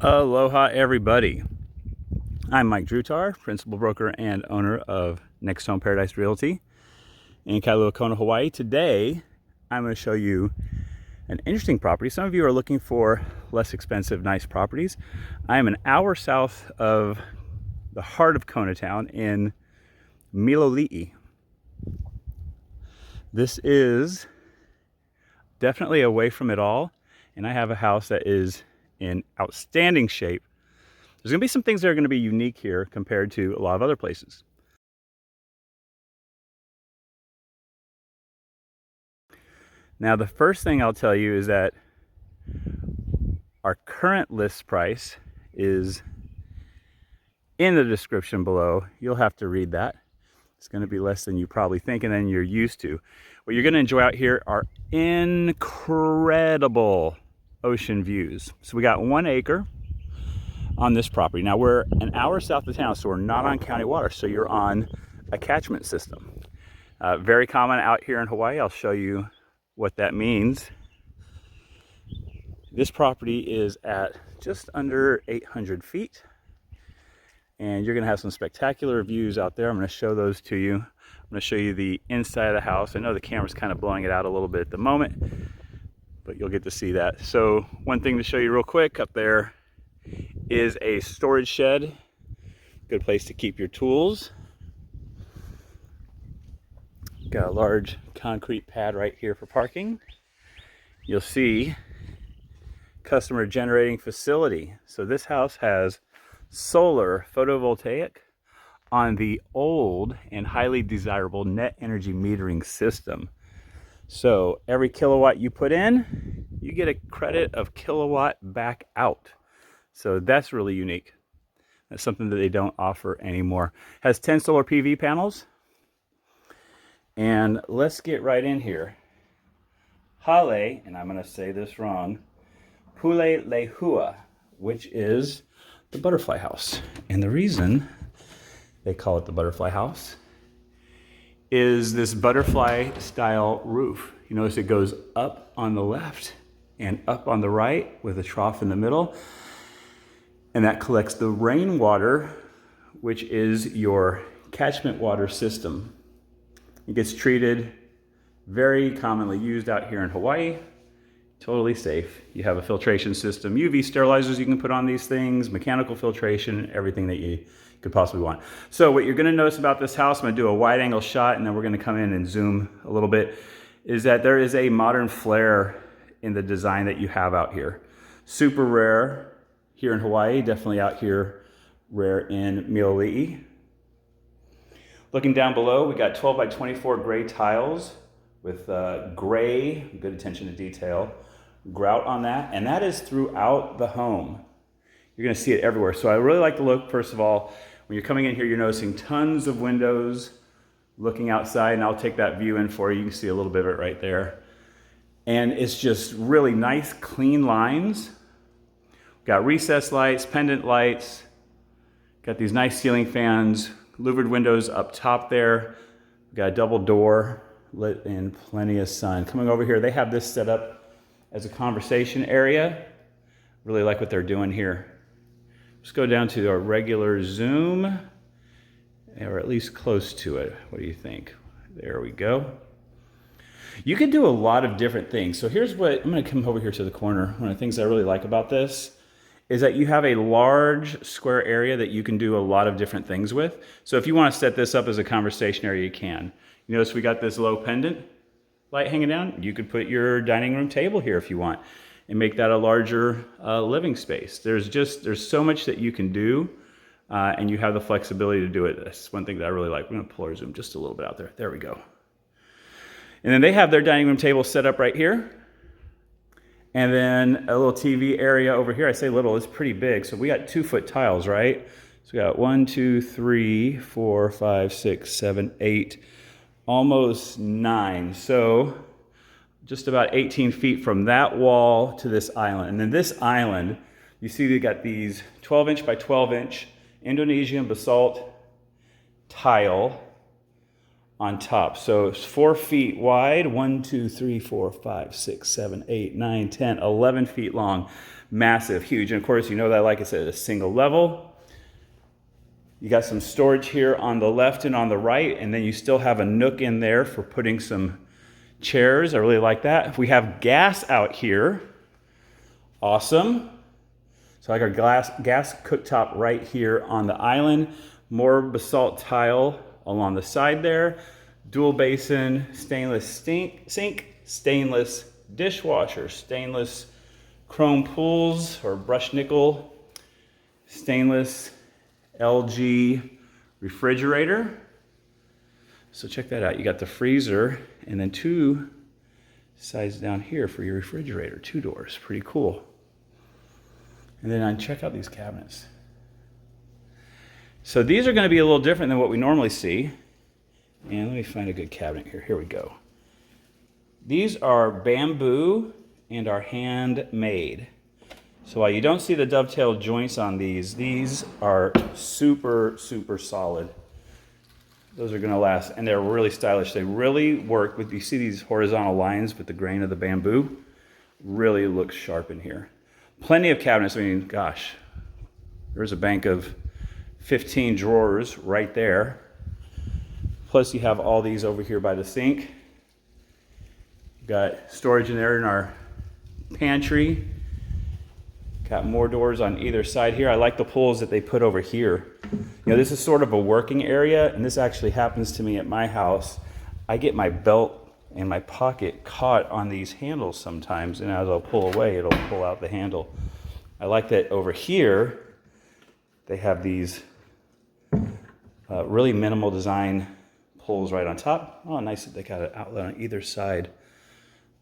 Aloha everybody. I'm Mike Drutar, principal broker and owner of NextHome Paradise Realty in Kailua, Kona, Hawaii. Today, I'm going to show you an interesting property. Some of you are looking for less expensive, nice properties. I am an hour south of the heart of Kona town in Milolii. This is definitely away from it all, and I have a house that is in outstanding shape. There's going to be some things that are going to be unique here compared to a lot of other places. Now, the first thing I'll tell you is that our current list price is in the description below. You'll have to read that. It's going to be less than you probably think and than you're used to. What you're going to enjoy out here are incredible ocean views. So we got 1 acre on this property. Now we're an hour south of town, so we're not on county water, so you're on a catchment system. Very common out here in Hawaii. I'll show you what that means. This property is at just under 800 feet, and you're going to have some spectacular views out there. I'm going to show those to you. I'm going to show you the inside of the house. I know the camera's kind of blowing it out a little bit at the moment, but you'll get to see that. So one thing to show you real quick, up there is a storage shed. Good place to keep your tools. Got a large concrete pad right here for parking. You'll see customer generating facility. So this house has solar photovoltaic on the old and highly desirable net energy metering system. So every kilowatt you put in, you get a credit of kilowatt back out. So that's really unique. That's something that they don't offer anymore. Has 10 solar PV panels. And let's get right in here. Hale, and I'm going to say this wrong, Pulelehua, which is the butterfly house. And the reason they call it the butterfly house is this butterfly style roof. You notice it goes up on the left and up on the right with a trough in the middle. And that collects the rainwater, which is your catchment water system. It gets treated, very commonly used out here in Hawaii. Totally safe. You have a filtration system, UV sterilizers you can put on these things, mechanical filtration, everything that you could possibly want. So what you're going to notice about this house, I'm going to do a wide angle shot and then we're going to come in and zoom a little bit, is that there is a modern flair in the design that you have out here. Super rare here in Hawaii, definitely out here rare in Milolii. Looking down below, we got 12 by 24 gray tiles with gray, good attention to detail, grout on that, and that is throughout the home. You're going to see it everywhere. So I really like the look. First of all, when you're coming in here, you're noticing tons of windows looking outside, and I'll take that view in for you. You can see a little bit of it right there. And it's just really nice, clean lines. Got recessed lights, pendant lights, got these nice ceiling fans, louvered windows up top there. We've got a double door, lit in plenty of sun. Coming over here, they have this set up as a conversation area. Really like what they're doing here. Let's go down to our regular zoom, or at least close to it. What do you think? There we go. You can do a lot of different things. So here's what, I'm gonna come over here to the corner. One of the things I really like about this is that you have a large square area that you can do a lot of different things with. So if you want to set this up as a conversation area, you can. You notice we got this low pendant light hanging down. You could put your dining room table here if you want and make that a larger living space. There's so much that you can do and you have the flexibility to do it. That's one thing that I really like. We're gonna pull our zoom just a little bit out there. There we go. And then they have their dining room table set up right here. And then a little TV area over here. I say little, it's pretty big. So we got 2-foot tiles, right? So we got 1, 2, 3, 4, 5, 6, 7, 8, almost 9. So just about 18 feet from that wall to this island. And then this island, you see we got these 12-inch by 12-inch Indonesian Basalt tile on top. So it's 4 feet wide, 1, 2, 3, 4, 5, 6, 7, 8, 9, 10, 11 feet long. massive, huge. And of course, you know that, like I said, a single level. You got some storage here on the left and on the right, and then you still have a nook in there for putting some chairs. I really like that. We have gas out here. Awesome. So like our gas cooktop right here on the island. More basalt tile along the side there. Dual basin, stainless sink, stainless dishwasher, stainless chrome pools or brushed nickel, stainless LG refrigerator. So check that out. You got the freezer and then two sides down here for your refrigerator, 2 doors. Pretty cool. And then check out these cabinets. So these are going to be a little different than what we normally see. And let me find a good cabinet here. Here we go. These are bamboo and are handmade. So while you don't see the dovetail joints on these are super, super solid. Those are going to last, and they're really stylish. They really work with, you see these horizontal lines with the grain of the bamboo? Really looks sharp in here. Plenty of cabinets. I mean, gosh, there's a bank of 15 drawers right there. Plus you have all these over here by the sink. You've got storage in there in our pantry. Got more doors on either side here. I like the pulls that they put over here. You know, this is sort of a working area, and this actually happens to me at my house. I get my belt and my pocket caught on these handles sometimes, and as I'll pull away, it'll pull out the handle. I like that over here, they have these really minimal design pulls right on top. Oh, nice that they got an outlet on either side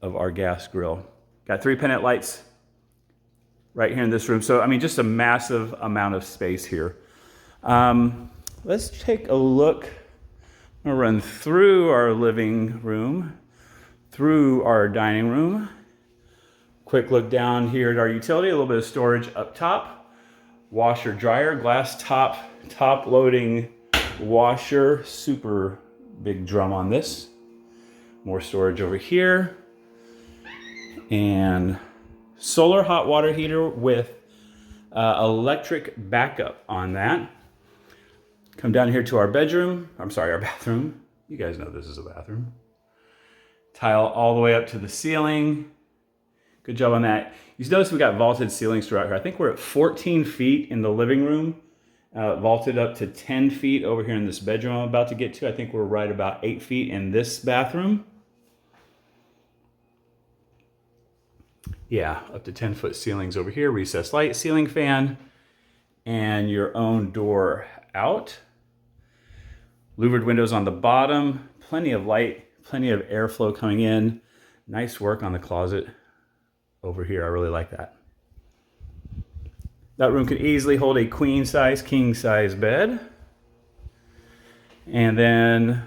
of our gas grill. Got 3 pennant lights right here in this room. So, I mean, just a massive amount of space here. Let's take a look. I'm gonna run through our living room, through our dining room. Quick look down here at our utility, a little bit of storage up top. Washer, dryer, glass top loading washer. Super big drum on this. More storage over here. And solar hot water heater with electric backup on that. Come down here to our bedroom. I'm sorry, our bathroom. You guys know this is a bathroom. Tile all the way up to the ceiling. Good job on that. You notice we got vaulted ceilings throughout here. I think we're at 14 feet in the living room. Vaulted up to 10 feet over here in this bedroom I'm about to get to. I think we're right about 8 feet in this bathroom. Yeah, up to 10-foot ceilings over here. Recessed light, ceiling fan, and your own door out. Louvered windows on the bottom. Plenty of light, plenty of airflow coming in. Nice work on the closet over here. I really like that. That room could easily hold a queen size, king size bed. And then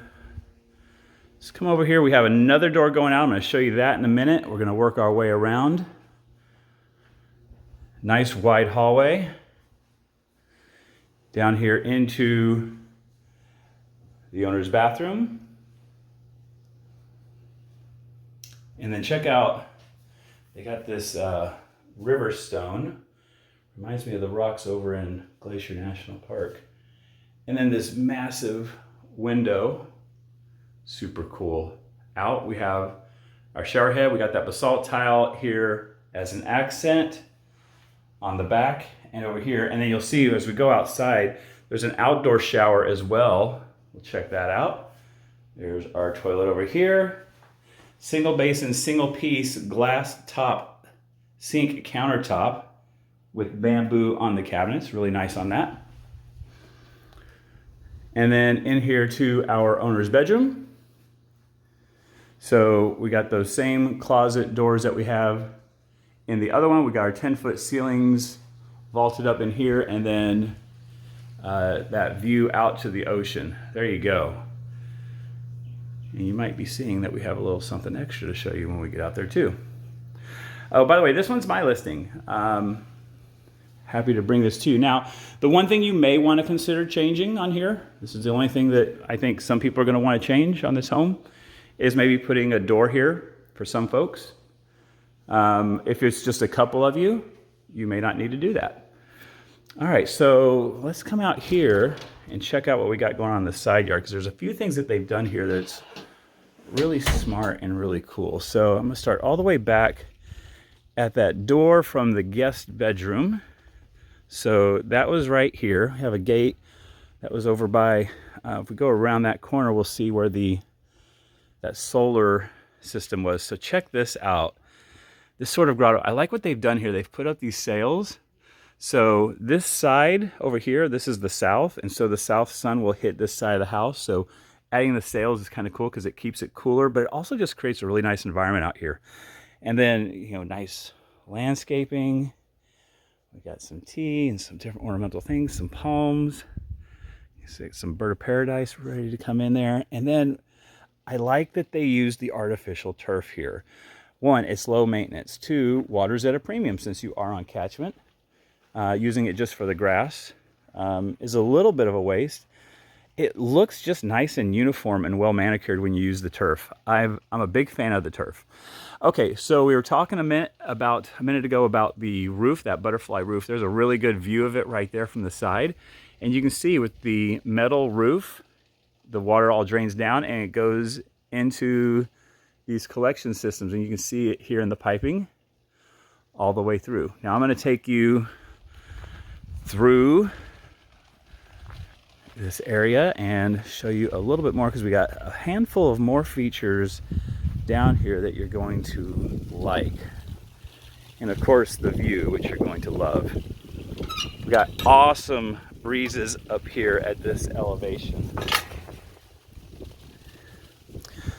let's come over here. We have another door going out. I'm going to show you that in a minute. We're going to work our way around. Nice wide hallway. Down here into the owner's bathroom. And then check out, they got this river stone. Reminds me of the rocks over in Glacier National Park. And then this massive window. Super cool. Out we have our shower head. We got that basalt tile here as an accent on the back and over here. And then you'll see as we go outside, there's an outdoor shower as well. We'll check that out. There's our toilet over here. Single basin, single piece, glass top sink countertop with bamboo on the cabinets. Really nice on that. And then in here to our owner's bedroom. So we got those same closet doors that we have in the other one. We got our 10-foot ceilings vaulted up in here, and then that view out to the ocean. There you go. And you might be seeing that we have a little something extra to show you when we get out there too. Oh, by the way, this one's my listing. Happy to bring this to you. Now, the one thing you may want to consider changing on here, this is the only thing that I think some people are going to want to change on this home, is maybe putting a door here for some folks. If it's just a couple of you, you may not need to do that. All right, so let's come out here and check out what we got going on in the side yard, because there's a few things that they've done here that's really smart and really cool. So I'm gonna start all the way back at that door from the guest bedroom. So that was right here. We have a gate that was over by, if we go around that corner, we'll see where that solar system was. So check this out. This sort of grotto, I like what they've done here. They've put up these sails. So this side over here, this is the south, and so the south sun will hit this side of the house. So adding the sails is kind of cool because it keeps it cooler, but it also just creates a really nice environment out here. And then, you know, nice landscaping. We got some tea and some different ornamental things, some palms, some bird of paradise ready to come in there. And then I like that they use the artificial turf here. One, it's low maintenance. Two, water's at a premium since you are on catchment. Using it just for the grass is a little bit of a waste. It looks just nice and uniform and well manicured when you use the turf. I'm a big fan of the turf. Okay, so we were talking a minute ago about the roof, that butterfly roof. There's a really good view of it right there from the side. And you can see with the metal roof, the water all drains down and it goes into these collection systems. And you can see it here in the piping all the way through. Now I'm gonna take you through this area and show you a little bit more, because we got a handful of more features down here that you're going to like. And of course the view, which you're going to love. We got awesome breezes up here at this elevation.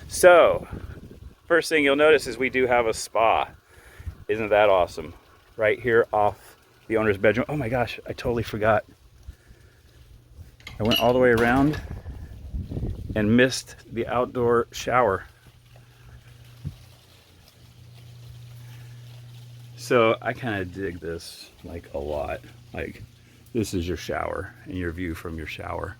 So first thing you'll notice is we do have a spa. Isn't that awesome? Right here off the owner's bedroom. Oh my gosh, I totally forgot. I went all the way around and missed the outdoor shower. So I kind of dig this like a lot. Like, this is your shower and your view from your shower.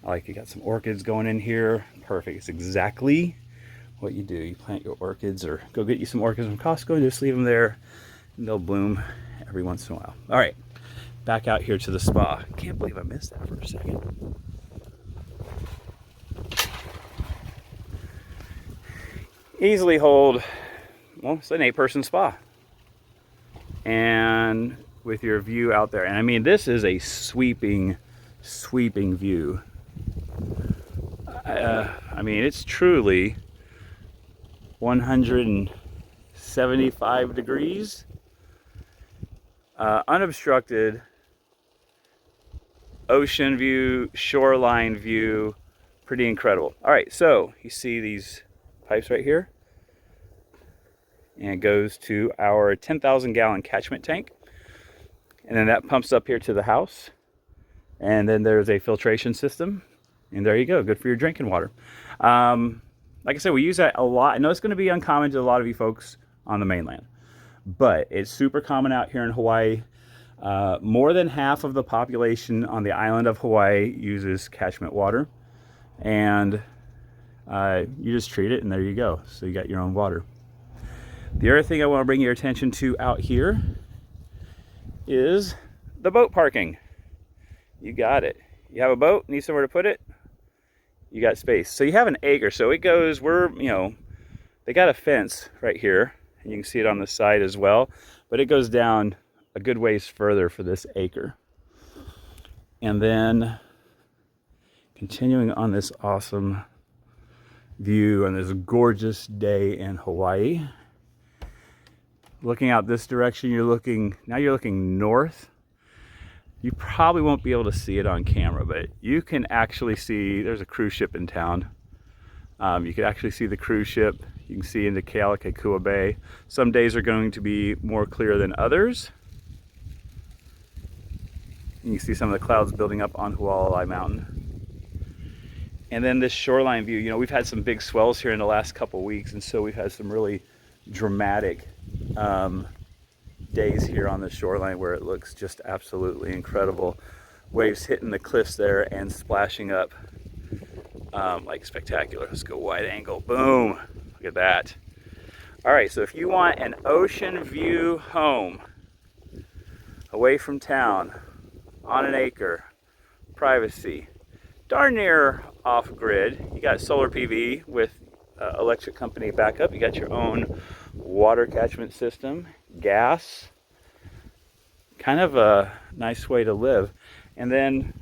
I like, you got some orchids going in here. Perfect. It's exactly what you do. You plant your orchids, or go get you some orchids from Costco and just leave them there and they'll bloom every once in a while. All right, back out here to the spa. Can't believe I missed that for a second. Easily hold, well, it's an 8-person spa. And with your view out there. And I mean, this is a sweeping view. I mean, it's truly 175 degrees. Unobstructed ocean view, shoreline view, pretty incredible. All right, so you see these pipes right here, and it goes to our 10,000 gallon catchment tank, and then that pumps up here to the house, and then there's a filtration system, and there you go, good for your drinking water. Like I said, we use that a lot. I know it's going to be uncommon to a lot of you folks on the mainland, but it's super common out here in Hawaii. More than half of the population on the island of Hawaii uses catchment water, and you just treat it and there you go. So you got your own water. The other thing I want to bring your attention to out here is the boat parking. You got it. You have a boat, need somewhere to put it, you got space. So you have an acre, so it goes, they got a fence right here. You can see it on the side as well, but it goes down a good ways further for this acre. And then continuing on this awesome view on this gorgeous day in Hawaii. Looking out this direction, you're looking north. You probably won't be able to see it on camera, but you can actually see, there's a cruise ship in town. You can actually see the cruise ship. You can see into Kealakekua Bay. Some days are going to be more clear than others. You can see some of the clouds building up on Hualalai Mountain. And then this shoreline view, we've had some big swells here in the last couple weeks, and so we've had some really dramatic days here on the shoreline where it looks just absolutely incredible. Waves hitting the cliffs there and splashing up like spectacular. Let's go wide angle. Boom. Look at that. All right, so if you want an ocean view home, away from town, on an acre, privacy. Darn near off-grid. You got solar PV with electric company backup. You got your own water catchment system, gas. Kind of a nice way to live. And then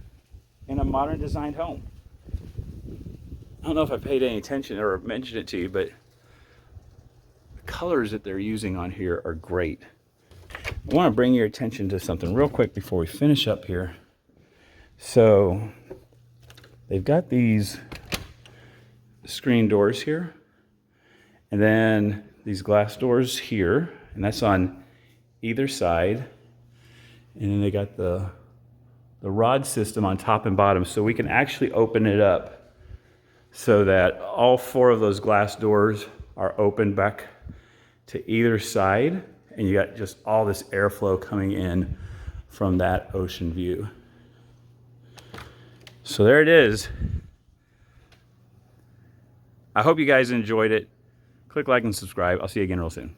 in a modern designed home. I don't know if I paid any attention or mentioned it to you, but the colors that they're using on here are great. I want to bring your attention to something real quick before we finish up here. So they've got these screen doors here, and then these glass doors here, and that's on either side. And then they got the rod system on top and bottom, so we can actually open it up so that all 4 of those glass doors are open back to either side, and you got just all this airflow coming in from that ocean view. So there it is. I hope you guys enjoyed it. Click like and subscribe. I'll see you again real soon.